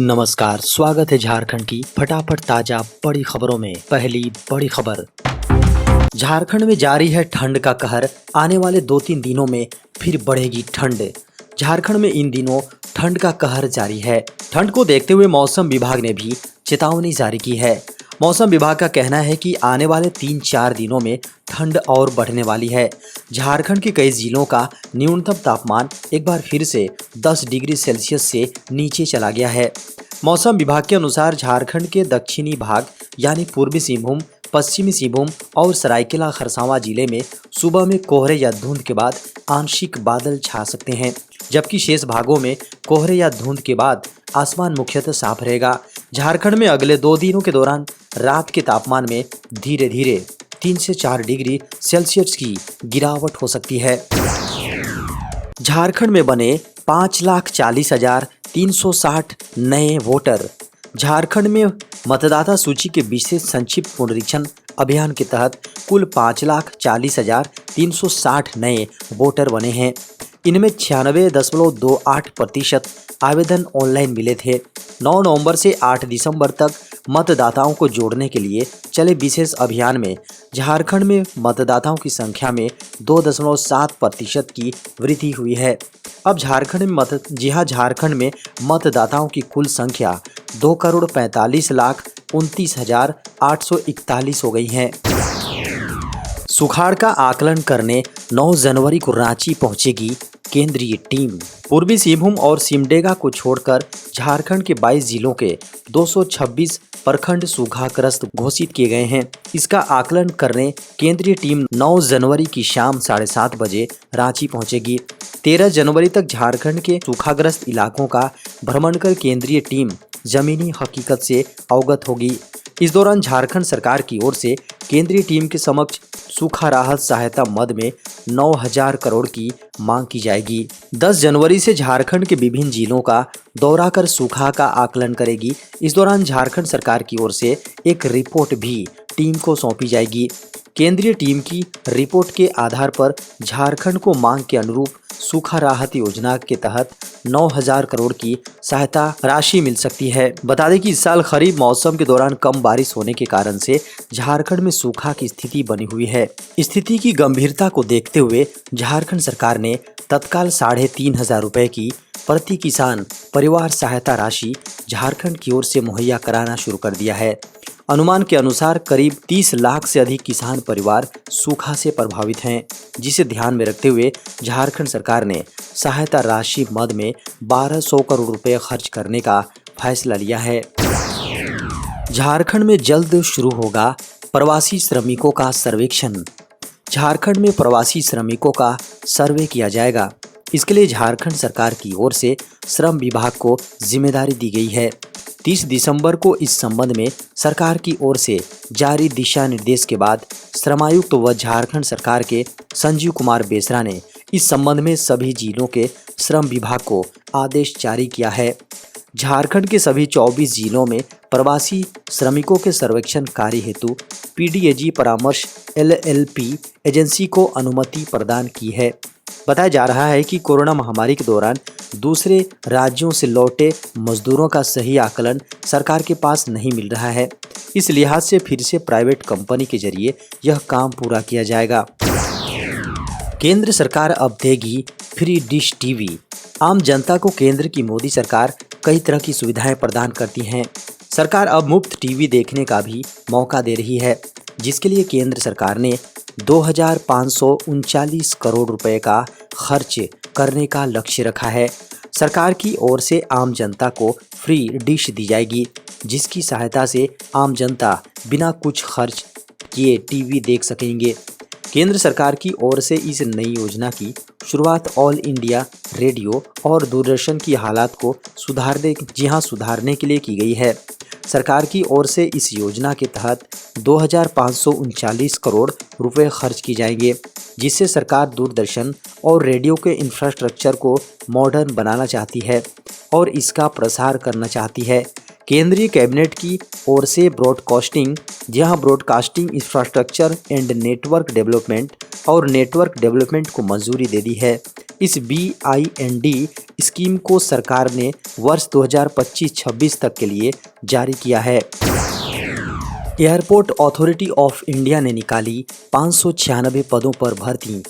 नमस्कार, स्वागत है झारखंड की फटाफट ताजा बड़ी खबरों में। पहली बड़ी खबर, झारखंड में जारी है ठंड का कहर। आने वाले 2-3 दिनों में फिर बढ़ेगी ठंड। झारखंड में इन दिनों ठंड का कहर जारी है। ठंड को देखते हुए मौसम विभाग ने भी चेतावनी जारी की है। मौसम विभाग का कहना है कि आने वाले 3-4 दिनों में ठंड और बढ़ने वाली है। झारखंड के कई जिलों का न्यूनतम तापमान एक बार फिर से 10 डिग्री सेल्सियस से नीचे चला गया है। मौसम विभाग के अनुसार झारखंड के दक्षिणी भाग यानी पूर्वी सिंहभूम, पश्चिमी सिंहभूम और सरायकेला खरसावां जिले में सुबह में कोहरे या धुंध के बाद आंशिक बादल छा सकते हैं, जबकि शेष भागों में कोहरे या धुंध के बाद आसमान मुख्यतः साफ रहेगा। झारखंड में अगले 2 दिनों के दौरान रात के तापमान में धीरे धीरे 3 से 4 डिग्री सेल्सियस की गिरावट हो सकती है। झारखंड में बने 5,40,360 नए वोटर। झारखंड में मतदाता सूची के विशेष संक्षिप्त पुनरीक्षण अभियान के तहत कुल 5,40,360 नए वोटर बने हैं। इनमें 96.28% आवेदन ऑनलाइन मिले थे। 9 नवंबर से 8 दिसंबर तक मतदाताओं को जोड़ने के लिए चले विशेष अभियान में झारखंड में मतदाताओं की संख्या में 2.7% की वृद्धि हुई है। अब झारखंड में मतदाताओं की कुल संख्या 2,45,29,841 हो गई है। सुखाड़ का आकलन करने 9 जनवरी को रांची पहुंचेगी केंद्रीय टीम। पूर्वी सिंहभूम और सिमडेगा को छोड़कर झारखंड के 22 जिलों के 226 प्रखंड सूखाग्रस्त घोषित किए गए हैं। इसका आकलन करने केंद्रीय टीम 9 जनवरी की शाम 7:30 बजे रांची पहुंचेगी। 13 जनवरी तक झारखंड के सूखाग्रस्त इलाकों का भ्रमण कर केंद्रीय टीम जमीनी हकीकत से अवगत होगी। इस दौरान झारखंड सरकार की ओर से केंद्रीय टीम के समक्ष सूखा राहत सहायता मद में 9,000 करोड़ की मांग की जाएगी। 10 जनवरी से झारखंड के विभिन्न जिलों का दौरा कर सूखा का आकलन करेगी। इस दौरान झारखंड सरकार की ओर से एक रिपोर्ट भी टीम को सौंपी जाएगी। केंद्रीय टीम की रिपोर्ट के आधार पर झारखंड को मांग के अनुरूप सूखा राहत योजना के तहत 9,000 करोड़ की सहायता राशि मिल सकती है। बता दें कि इस साल खरीफ मौसम के दौरान कम बारिश होने के कारण से झारखंड में सूखा की स्थिति बनी हुई है। स्थिति की गंभीरता को देखते हुए झारखंड सरकार ने तत्काल 3,500 रुपए की प्रति किसान परिवार सहायता राशि झारखंड की ओर से मुहैया कराना शुरू कर दिया है। अनुमान के अनुसार करीब 30 लाख से अधिक किसान परिवार सूखा से प्रभावित हैं, जिसे ध्यान में रखते हुए झारखंड सरकार ने सहायता राशि मद में 1,200 करोड़ रुपए खर्च करने का फैसला लिया है। झारखंड में जल्द शुरू होगा प्रवासी श्रमिकों का सर्वेक्षण। झारखंड में प्रवासी श्रमिकों का सर्वे किया जाएगा। इसके लिए झारखंड सरकार की ओर से श्रम विभाग को जिम्मेदारी दी गई है। 30 दिसंबर को इस संबंध में सरकार की ओर से जारी दिशा निर्देश के बाद श्रमायुक्त व झारखंड सरकार के संजीव कुमार बेसरा ने इस संबंध में सभी जिलों के श्रम विभाग को आदेश जारी किया है। झारखंड के सभी 24 जिलों में प्रवासी श्रमिकों के सर्वेक्षण कार्य हेतु पीडीएजी परामर्श LLP एजेंसी को अनुमति प्रदान की है। बताया जा रहा है कि कोरोना महामारी के दौरान दूसरे राज्यों से लौटे मजदूरों का सही आकलन सरकार के पास नहीं मिल रहा है। इस लिहाज से फिर से प्राइवेट कंपनी के जरिए यह काम पूरा किया जाएगा। केंद्र सरकार अब देगी फ्री डिश टीवी। आम जनता को केंद्र की मोदी सरकार कई तरह की सुविधाएं प्रदान करती हैं। सरकार अब मुफ्त टीवी देखने का भी मौका दे रही है, जिसके लिए केंद्र सरकार ने 2,539 करोड़ रुपए का खर्च करने का लक्ष्य रखा है। सरकार की ओर से आम जनता को फ्री डिश दी जाएगी, जिसकी सहायता से आम जनता बिना कुछ खर्च किए टीवी देख सकेंगे। केंद्र सरकार की ओर से इस नई योजना की शुरुआत ऑल इंडिया रेडियो और दूरदर्शन की हालात को सुधारने के लिए की गई है। सरकार की ओर से इस योजना के तहत 2,539 करोड़ रुपए खर्च किए जाएंगे, जिससे सरकार दूरदर्शन और रेडियो के इंफ्रास्ट्रक्चर को मॉडर्न बनाना चाहती है और इसका प्रसार करना चाहती है। केंद्रीय कैबिनेट की ओर से broadcasting infrastructure and network development को मंजूरी दे दी है। इस BIND स्कीम को सरकार ने वर्ष 2025-26 तक के लिए जारी किया है। एयरपोर्ट अथॉरिटी ऑफ इंडिया ने निकाली 596 पदों पर भर्ती।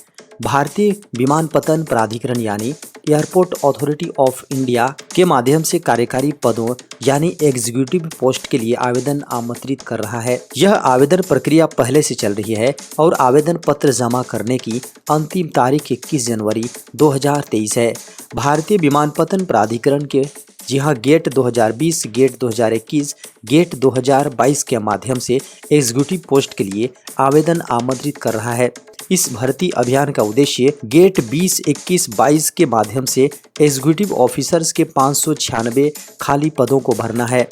भारतीय विमानपत्तन प्राधिकरण यानी एयरपोर्ट अथॉरिटी ऑफ इंडिया के माध्यम से कार्यकारी पदों यानी एग्जीक्यूटिव पोस्ट के लिए आवेदन आमंत्रित कर रहा है। यह आवेदन प्रक्रिया पहले से चल रही है और आवेदन पत्र जमा करने की अंतिम तारीख 21 जनवरी 2023 है। भारतीय विमानपत्तन प्राधिकरण के गेट 2020, गेट 2021, गेट 2022 के माध्यम से एग्जीक्यूटिव पोस्ट के लिए आवेदन आमंत्रित कर रहा है। इस भर्ती अभियान का उद्देश्य गेट 20, 21, 22 के माध्यम से एग्जीक्यूटिव ऑफिसर्स के 596 खाली पदों को भरना है।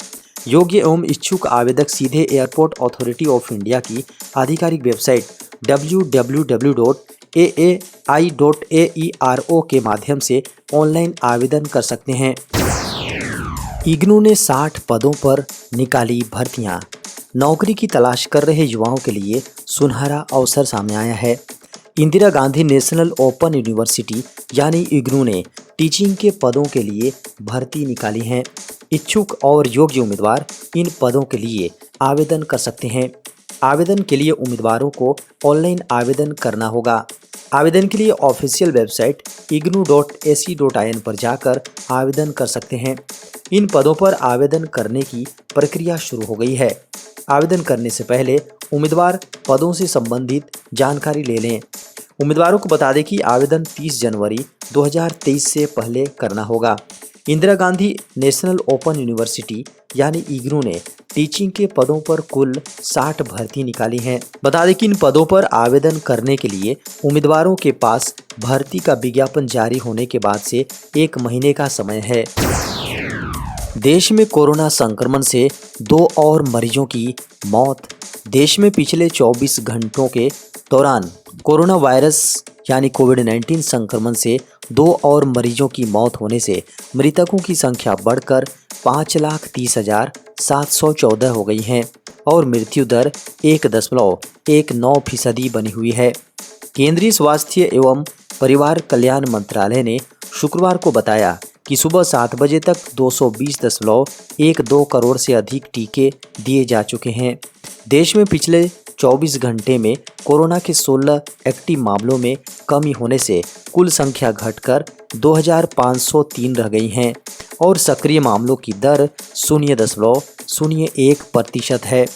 योग्य एवं इच्छुक आवेदक सीधे एयरपोर्ट अथॉरिटी ऑफ इंडिया की आधिकारिक वेबसाइट www.aai.aero के माध्यम से ऑनलाइन आवेदन कर सकते हैं। इग्नू ने 60 पदों पर निकाली भर्तियां। नौकरी की तलाश कर रहे युवाओं के लिए सुनहरा अवसर सामने आया है। Indira Gandhi national open university यानी इग्नू ने टीचिंग के पदों के लिए भर्ती निकाली है। इच्छुक और योग्य उम्मीदवार इन पदों के लिए आवेदन कर सकते हैं। आवेदन के लिए उम्मीदवारों को ऑनलाइन आवेदन करना होगा। आवेदन के लिए ऑफिशियल वेबसाइट ignu.ac.in पर जाकर आवेदन कर सकते हैं। इन पदों पर आवेदन करने की प्रक्रिया शुरू हो गई है। आवेदन करने से पहले उम्मीदवार पदों से संबंधित जानकारी ले लें। उम्मीदवारों को बता दें कि आवेदन 30 जनवरी 2023 से पहले करना होगा। Indira Gandhi national open university यानी इग्नू ने टीचिंग के पदों पर कुल 60 भर्ती निकाली हैं। बता दें कि इन पदों पर आवेदन करने के लिए उम्मीदवारों के पास भर्ती का विज्ञापन जारी होने के बाद से 1 महीने का समय है। देश में कोरोना संक्रमण से 2 और मरीजों की मौत। देश में पिछले 24 घंटों के दौरान कोरोना वायरस यानी कोविड-19 संक्रमण से 2 और मरीजों की मौत होने से मृतकों की संख्या बढ़कर 5,30,714 हो गई है और मृत्यु दर 1.19% बनी हुई है। केंद्रीय स्वास्थ्य एवं परिवार कल्याण मंत्रालय ने शुक्रवार को बताया कि सुबह 7 बजे तक 220.12 करोड़ से अधिक टीके दिए जा चुके हैं। देश में पिछले 24 घंटे में कोरोना के 16 एक्टिव मामलों में कमी होने से कुल संख्या घटकर 2,503 रह गई हैं और सक्रिय मामलों की दर 0.01% है।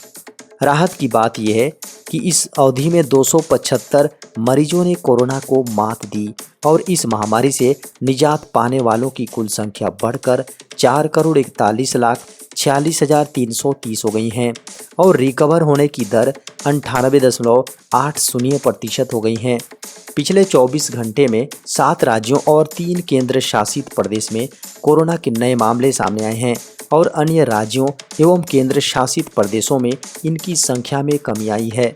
राहत की बात यह है कि इस अवधि में 275 मरीजों ने कोरोना को मात दी और इस महामारी से निजात पाने वालों की कुल संख्या बढ़कर 4,41,46,330 हो गई हैं और रिकवर होने की दर 98.80% हो गई हैं। पिछले 24 घंटे में 7 राज्यों और 3 केंद्र शासित प्रदेश में कोरोना के नए मामले सामने आए हैं और अन्य राज्यों एवं केंद्र शासित प्रदेशों में इनकी संख्या में कमी आई है।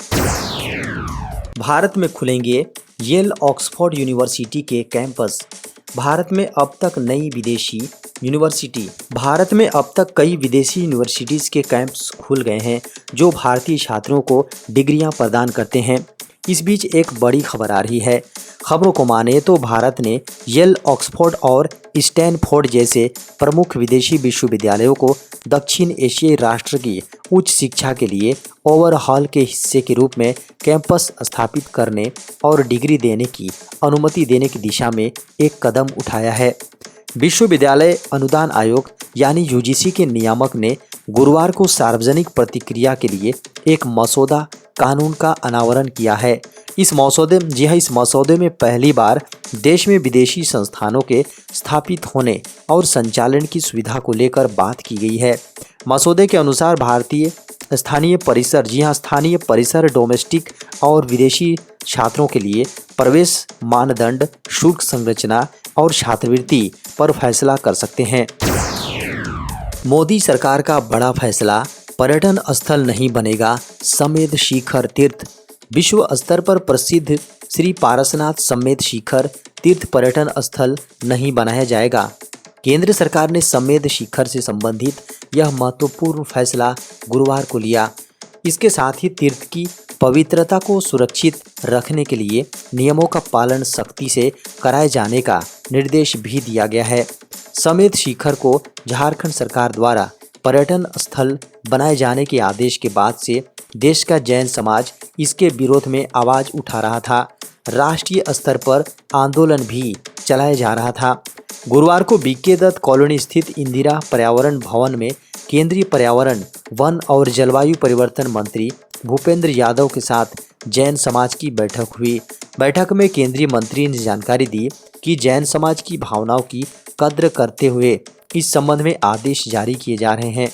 भारत में खुलेंगे येल ऑक्सफोर्ड यूनिवर्सिटी के कैंपस। भारत में अब तक कई विदेशी यूनिवर्सिटीज़ के कैंपस खुल गए हैं जो भारतीय छात्रों को डिग्रियां प्रदान करते हैं। इस बीच एक बड़ी खबर आ रही है। खबरों को माने तो भारत ने येल, ऑक्सफोर्ड और स्टैनफोर्ड जैसे प्रमुख विदेशी विश्वविद्यालयों को दक्षिण एशियाई राष्ट्र की उच्च शिक्षा के लिए ओवरहॉल के हिस्से के रूप में कैंपस स्थापित करने और डिग्री देने की अनुमति देने की दिशा में एक कदम उठाया है। विश्वविद्यालय अनुदान आयोग यानी UGC के नियामक ने गुरुवार को सार्वजनिक प्रतिक्रिया के लिए एक मसौदा कानून का अनावरण किया है। इस मसौदे में पहली बार देश में विदेशी संस्थानों के स्थापित होने और संचालन की सुविधा को लेकर बात की गई है। मसौदे के अनुसार स्थानीय परिसर डोमेस्टिक और विदेशी छात्रों के लिए प्रवेश मानदंड, शुल्क संरचना और छात्रवृत्ति पर फैसला कर सकते हैं। मोदी सरकार का बड़ा फैसला, पर्यटन स्थल नहीं बनेगा समेत शिखर तीर्थ। विश्व स्तर पर प्रसिद्ध श्री पारसनाथ समेत शिखर तीर्थ पर्यटन स्थल नहीं बनाया जाएगा। केंद्र सरकार ने समेत शिखर से संबंधित यह महत्वपूर्ण फैसला गुरुवार को लिया। इसके साथ ही तीर्थ की पवित्रता को सुरक्षित रखने के लिए नियमों का पालन सख्ती से कराए जाने का निर्देश भी दिया गया है। समेत शिखर को झारखंड सरकार द्वारा पर्यटन स्थल बनाए जाने के आदेश के बाद से देश का जैन समाज इसके विरोध में आवाज उठा रहा था। राष्ट्रीय स्तर पर आंदोलन भी चलाया जा रहा था। गुरुवार को बीके दत्त कॉलोनी स्थित इंदिरा पर्यावरण भवन में केंद्रीय पर्यावरण, वन और जलवायु परिवर्तन मंत्री भूपेंद्र यादव के साथ जैन समाज की बैठक हुई। बैठक में केंद्रीय मंत्री ने जानकारी दी कि जैन समाज की भावनाओं की कद्र करते हुए इस संबंध में आदेश जारी किए जा रहे हैं।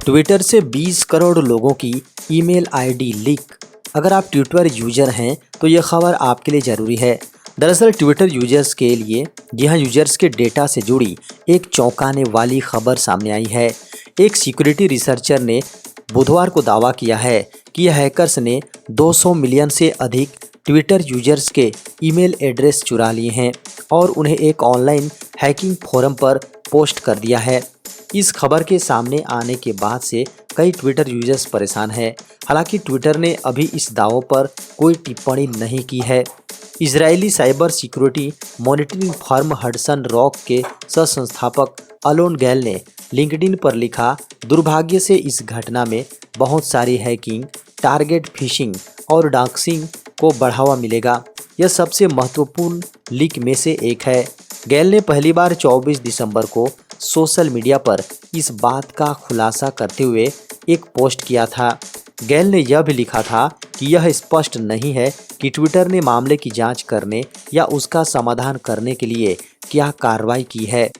ट्विटर से 20 करोड़ लोगों की ईमेल आईडी लीक। अगर आप ट्विटर यूजर हैं तो यह खबर आपके लिए ज़रूरी है। दरअसल ट्विटर यूजर्स के लिए यूजर्स के डेटा से जुड़ी एक चौंकाने वाली खबर सामने आई है। एक सिक्योरिटी रिसर्चर ने बुधवार को दावा किया है कि हैकर्स ने 200 मिलियन से अधिक ट्विटर यूजर्स के ईमेल एड्रेस चुरा लिए हैं और उन्हें एक ऑनलाइन हैकिंग फोरम पर पोस्ट कर दिया है। इस खबर के सामने आने के बाद से कई ट्विटर यूजर्स परेशान हैं। हालांकि ट्विटर ने अभी इस दावों पर कोई टिप्पणी नहीं की है। Israeli cyber security monitoring firm Hudson rock के सह-संस्थापक अलोन गैल ने लिंक्डइन पर लिखा, दुर्भाग्य से इस घटना में बहुत सारी हैकिंग, टारगेट फिशिंग और डॉक्सिंग को बढ़ावा मिलेगा। यह सबसे महत्वपूर्ण लीक में से एक है। गैल ने पहली बार 24 दिसंबर को सोशल मीडिया पर इस बात का खुलासा करते हुए एक पोस्ट किया था। गैल ने यह भी लिखा था कि यह स्पष्ट नहीं है कि ट्विटर ने मामले की जांच करने या उसका समाधान करने के लिए क्या कार्रवाई की है।